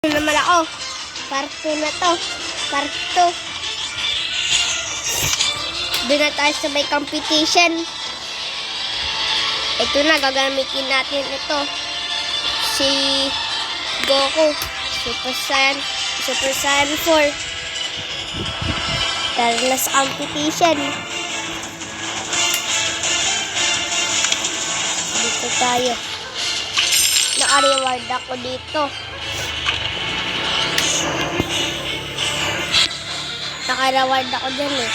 Naman ako. Part 2 na to. Part 2. Doon na tayo sa may competition. Ito na, gagamitin natin ito. Si Goku. Super Saiyan 4. Tara na sa competition. Dito tayo. Naka-reward ako dito. Naka-reward ako dyan eh.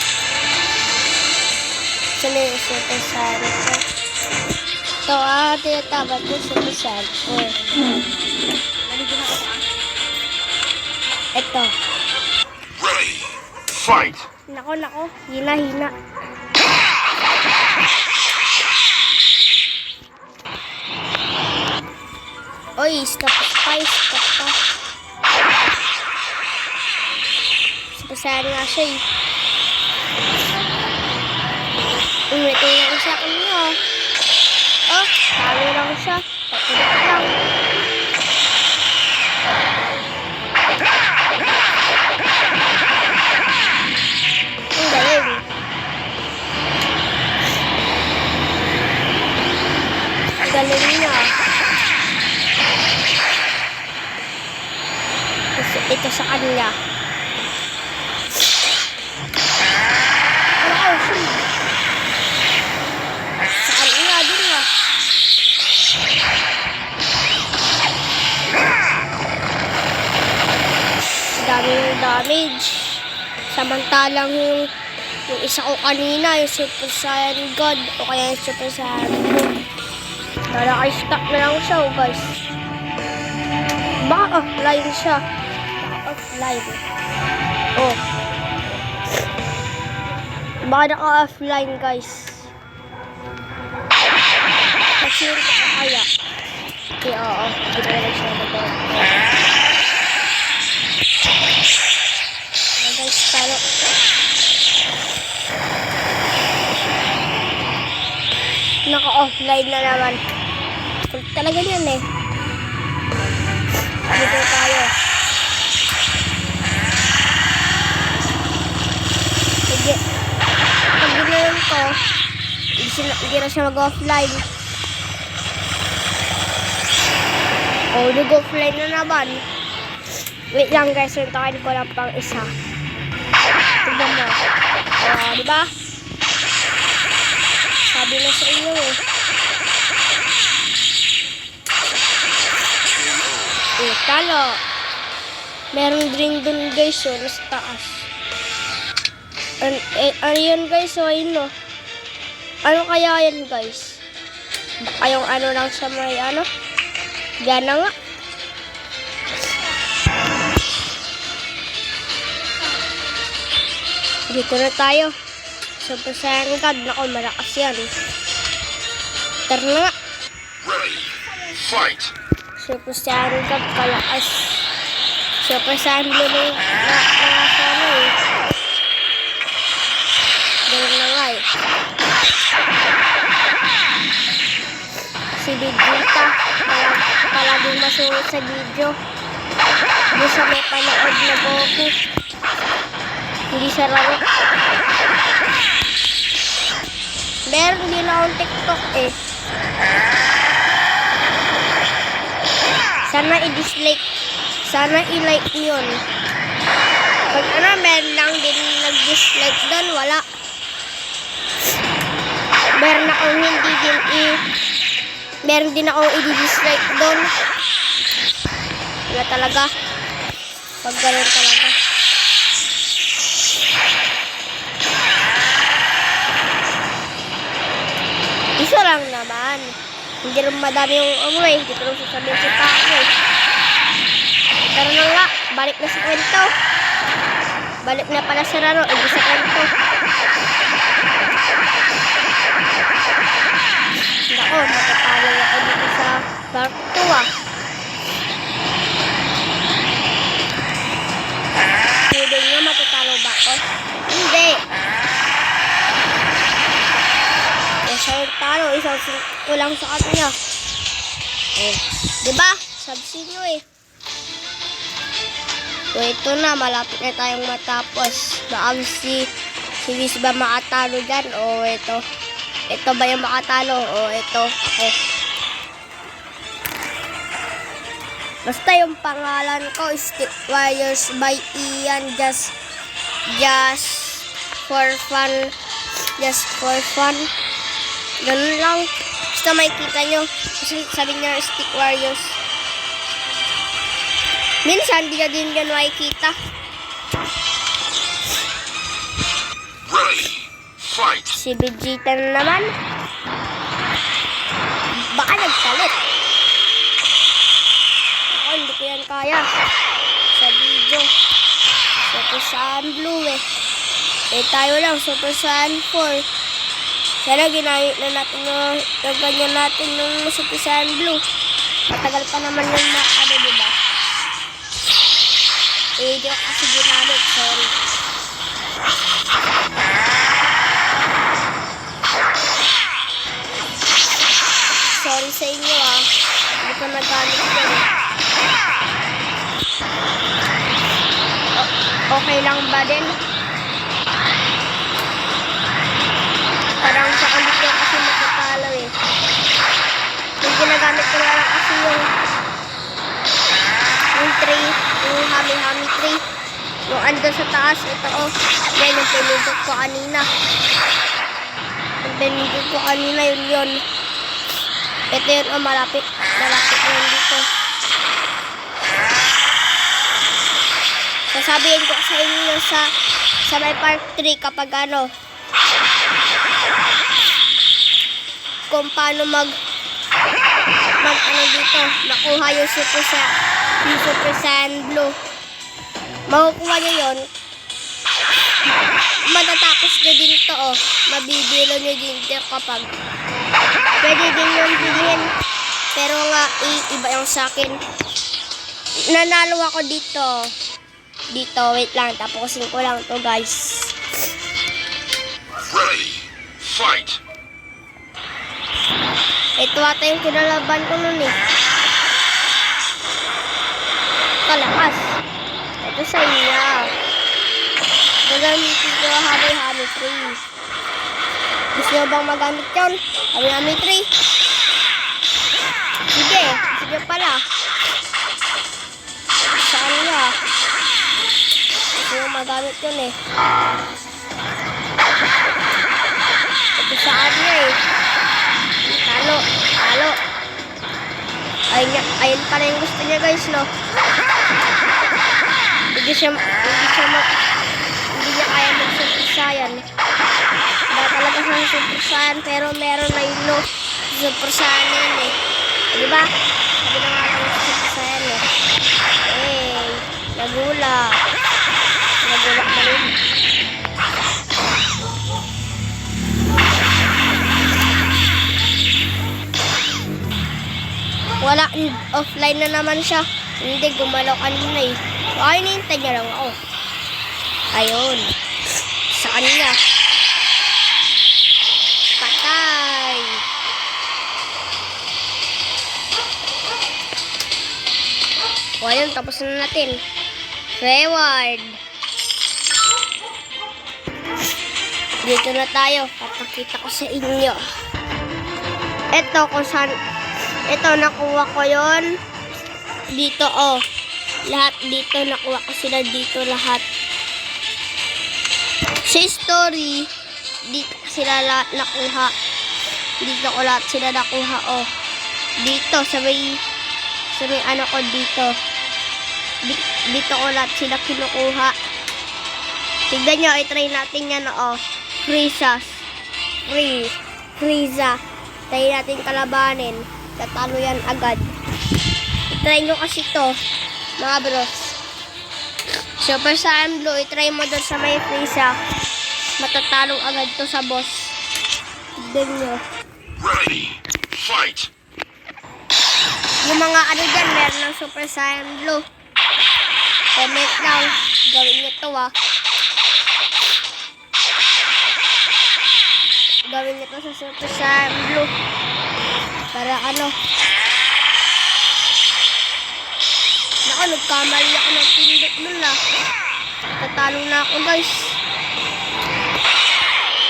Sali, Super Saiyan 4. Ito tinatabat ko Super Saiyan 4. Ito. Ready, fight! Nako, hina. Oy, stop pa. Super nga siya eh. Ito lang siya kanina. Oh, talo lang siya. Patulog lang. Ang galing. Ang galing niya. Ito sa kanila. Sa kanila din nga. Dami ng damage. Samantalang yung isa ko kanina, yung Super Saiyan God o kaya yung Super Saiyan Moon. Naka-stack na lang siya, oh guys. Baka offline siya. Offline. Oh. Baka naka-offline, guys. Kasi yun ka kaya. Okay, oo. Hindi na lang siya mag-offline. Oh, guys, talo. Naka-offline na naman. Talaga yan eh. Dito tayo. Sige. Pag ginayon ko, hindi na siya mag-offline. Oh, nag-offline na naman. Wait lang guys, hintakin ko lang pang isa. Tignan mo. Oh, diba? Sabi na sa inyo eh. Talo. Meron ring dun guys, so nasa taas. Ano yan guys, so ayun no. Ano kaya yan guys? Yung ano lang sa may ano? Diyan na nga. Dito na tayo. Super Saiyan God. Naku, malakas yan. Tara na nga. Ready, fight! Super Saiyan God, kalakas. Super Saiyan Blue na sana eh. Ganun na nga eh. Si Vegeta, palaging masunod sa video. Hindi sa may panood na Goku. Hindi sa laro. Meron din akong TikTok eh. Sana i-dislike. Sana i-like yun. Pag ano, meron lang din nag-dislike doon, wala. Meron akong hindi din meron din akong i-dislike doon. Wala talaga. Pag gano'n talaga. Isa lang naman. Hindi rin madami yung amoy. Hindi ko lang sasabihin si Paco eh. Tara na nga. Balik na sa kwento. Balik na pala sa laro. Hindi sa kwento. Nako, matatalo ako dito sa part 2 ah. Pwede nga matatalo ba ako? Hindi. Siya yung talo, isang kulang sa kanya. Oh, diba? Sabi sinyo eh. So, ito na. Malapit na tayong matapos. Baka si Wiz ba makatalo dyan? O ito? Ito ba yung makatalo? O ito? Ako. Basta yung pangalan ko, Stick Warriors by Ian. Just for fun. Just for fun. Ganun lang. Basta makikita nyo. Kasi sabi niya, Stick Warriors. Minsan, di na din yan makikita. Ready. Fight. Si Vegeta na naman. Baka nagsalit. Ako, hindi ko yan kaya. Sa video. Super Saiyan Blue eh. Eh tayo lang, Super Saiyan 4. Sana ginamit na natin yung ganyan natin ng Super Saiyan Blue. Matagal pa naman yung diba? Eh, di ko kasi ginamit. Sorry. Sorry sa inyo ah. Hindi ko nagamit yan. Okay lang ba din? Parang sa ulit ko kasi matatalo eh. Yung ginagamit ko na lang kasi yung 3, yung hami-hami 3. Yung andun sa taas, ito oh. Yan yung pinindot ko kanina. Yung pinindot ko kanina, yun. Ito yun oh, malapit yun dito. Sasabihin ko sa inyo sa may part 3 kapag kung paano mag dito, nakuha yung Super Saiyan Blue. Makukuha nyo yun. Matatapos nyo din to oh. Mabibilo nyo din ito kapag pwede din yung bilhin. Pero nga, iba yung sakin. Nanalo ako dito. Wait lang. Tapusin ko lang to guys. Ready. Fight. Ito ata yung kinalaban ko nun eh. Kalakas. Ito sa inyo. Gagamitin ko hami-hami 3. Gusto nyo bang magamit yun? Hami-hami 3. Sige pala. Saan nyo? Gusto nyo magamit yun eh. Ito saan nyo eh. Talo. Ayun pala yung gusto niya guys, no? Hindi niya kaya mag-Super Saiyan. Wala talaga sa Super Saiyan, pero meron na yun, no? Super Saiyan na yun, eh. Diba? Sabi na nga lang yung Super Saiyan, eh. Nagulak na rin. Wala, offline na naman siya. Hindi, gumalaw kanina eh. Ay, nihintay niya lang ako. Ayun. Sa kanina. Patay. O, ayun, tapos na natin. Reward. Dito na tayo. Papakita ko sa inyo. Ito, kung saan... Ito, nakuha ko yon dito, oh. Lahat dito, nakuha ko sila dito lahat. Sa story, dito sila lahat nakuha. Dito ko lahat sila nakuha, oh. Dito, sa may ano ko dito. Dito ko lahat sila kinukuha. Tignan nyo, i-try natin yan, oh. Frieza. Try natin kalabanin. Tatalo yan agad. I-try nyo kasi to, mga bros. Super Saiyan Blue, i-try mo doon sa may Frieza. Matatalo agad to sa boss. Tignan nyo. Ready. Fight. Yung mga ano dyan, meron ng Super Saiyan Blue. Comment lang. Gawin nyo to Gawin nyo to sa Super Saiyan Blue. Para Nako, nagkamali ako ng pindot nun ah. Tatalo na ako guys.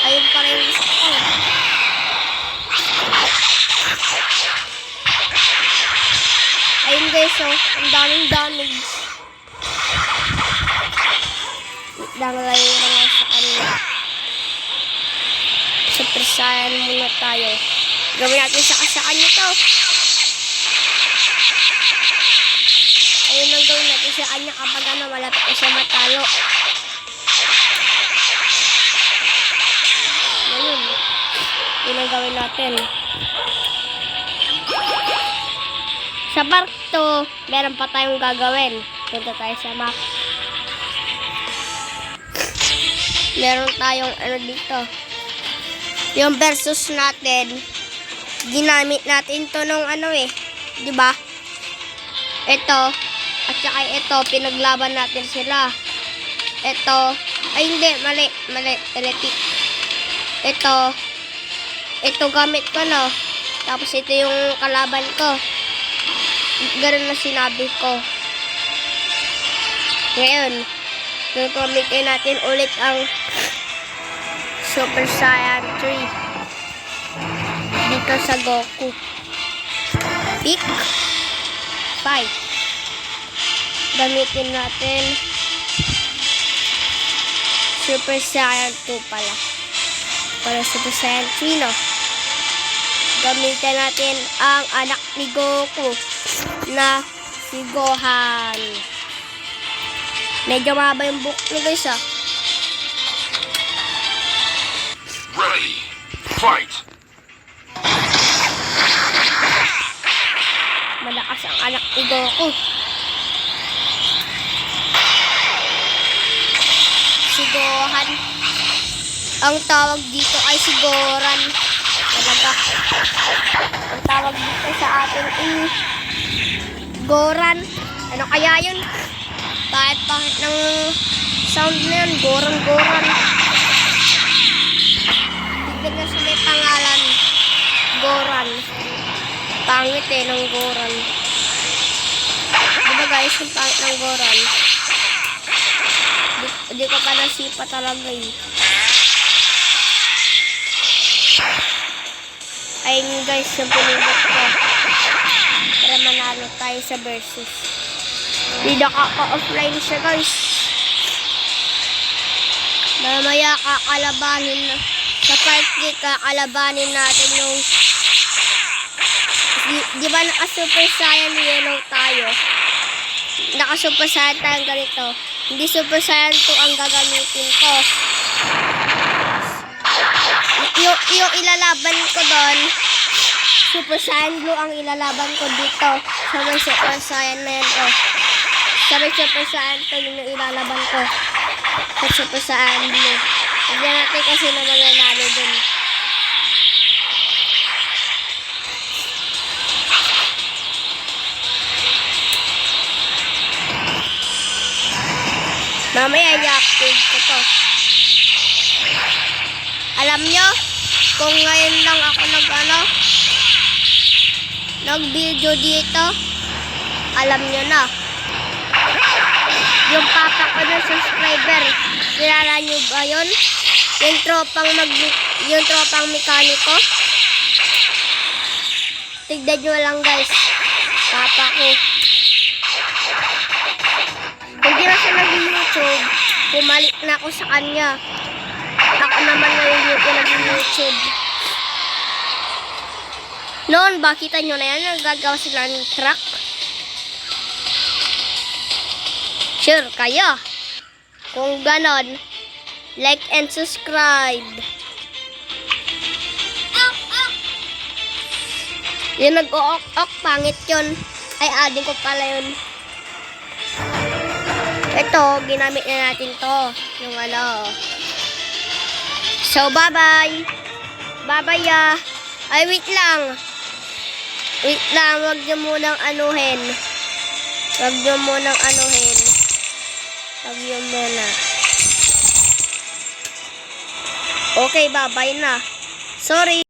Ayun pa rin yung gusto ko. Ayun guys oh, ang daming damage. Langlayo na nga sa kanila. Super Saiyan muna tayo. Gawin natin sa kanya to. Ayun ang gawin natin sa kanya kapag malapit na siya matalo. Ayun. Yun ang gawin natin. Sa park to, meron pa tayong gagawin. Punta tayo sa map. Meron tayong dito. Yung versus natin, ginamit natin to nung di ba? Ito, at saka ito, pinaglaban natin sila. Ito, ay hindi, mali, repeat. Ito gamit ko, no? Tapos ito yung kalaban ko. Ganun na sinabi ko. Ngayon, gagamitin natin ulit ang Super Saiyan 3 dito sa Goku. Pick, fight. Gamitin natin Super Saiyan 2 pala. Para Super Saiyan 3, no? Gamitin natin ang anak ni Goku na si Gohan. Medyo mahaba yung book niya guys ah. Ready. Fight. Malakas ang anak ni Goku. Si Gohan. Ang tawag dito ay si Goran. Talaga. Ang tawag dito sa atin ay Goran. Ano kaya yun? Kahit pangit ng sound na yun. Goran. Tignan na sa may pangalan. Goran. Pangit ng Goran. Diba guys, yung pangit ng Goran? Di ko pa nasipa talaga eh. Ayun guys, yung pinindot ko. Para manalo tayo sa versus. Hindi nakaka-offline siya guys. Mamaya kakalabanin na. Sa part 3 kakalabanin natin yung di ba naka-Super Saiyan yellow tayo? Naka-Super Saiyan tayo ganito. Hindi Super Saiyan 2 ang gagamitin ko. Yung ilalaban ko doon, Super Saiyan Blue ang ilalaban ko dito. Sa may Super Saiyan na yan oh. Sa may Super Saiyan 2 yung ilalaban ko. Sa Super Saiyan Blue. Hindi natin kasi naman nanalo dun. Mamaya i-upload ko to. Alam nyo, kung ngayon lang ako nag-video dito, alam nyo na. Yung papa ko na subscriber, kilala nyo ba yun? Yung tropang mekaniko. Tignan nyo lang guys, papa ko. Hindi na siya nag-YouTube, bumalik na ako sa kanya. Ako naman ngayon yung nag-YouTube. Noon ba, kita nyo na yan, nagagawa sila ng truck. Sure kayo. Kung ganon, like and subscribe. Yung nag-o-ok, pangit yun. Ay, adding ko pala yun. Ito, ginamit na natin to. Yung So, bye-bye. Bye-bye ya. Ay, wait lang. Wag nyo munang anuhin. Wag nyo muna. Okay, bye-bye na. Sorry.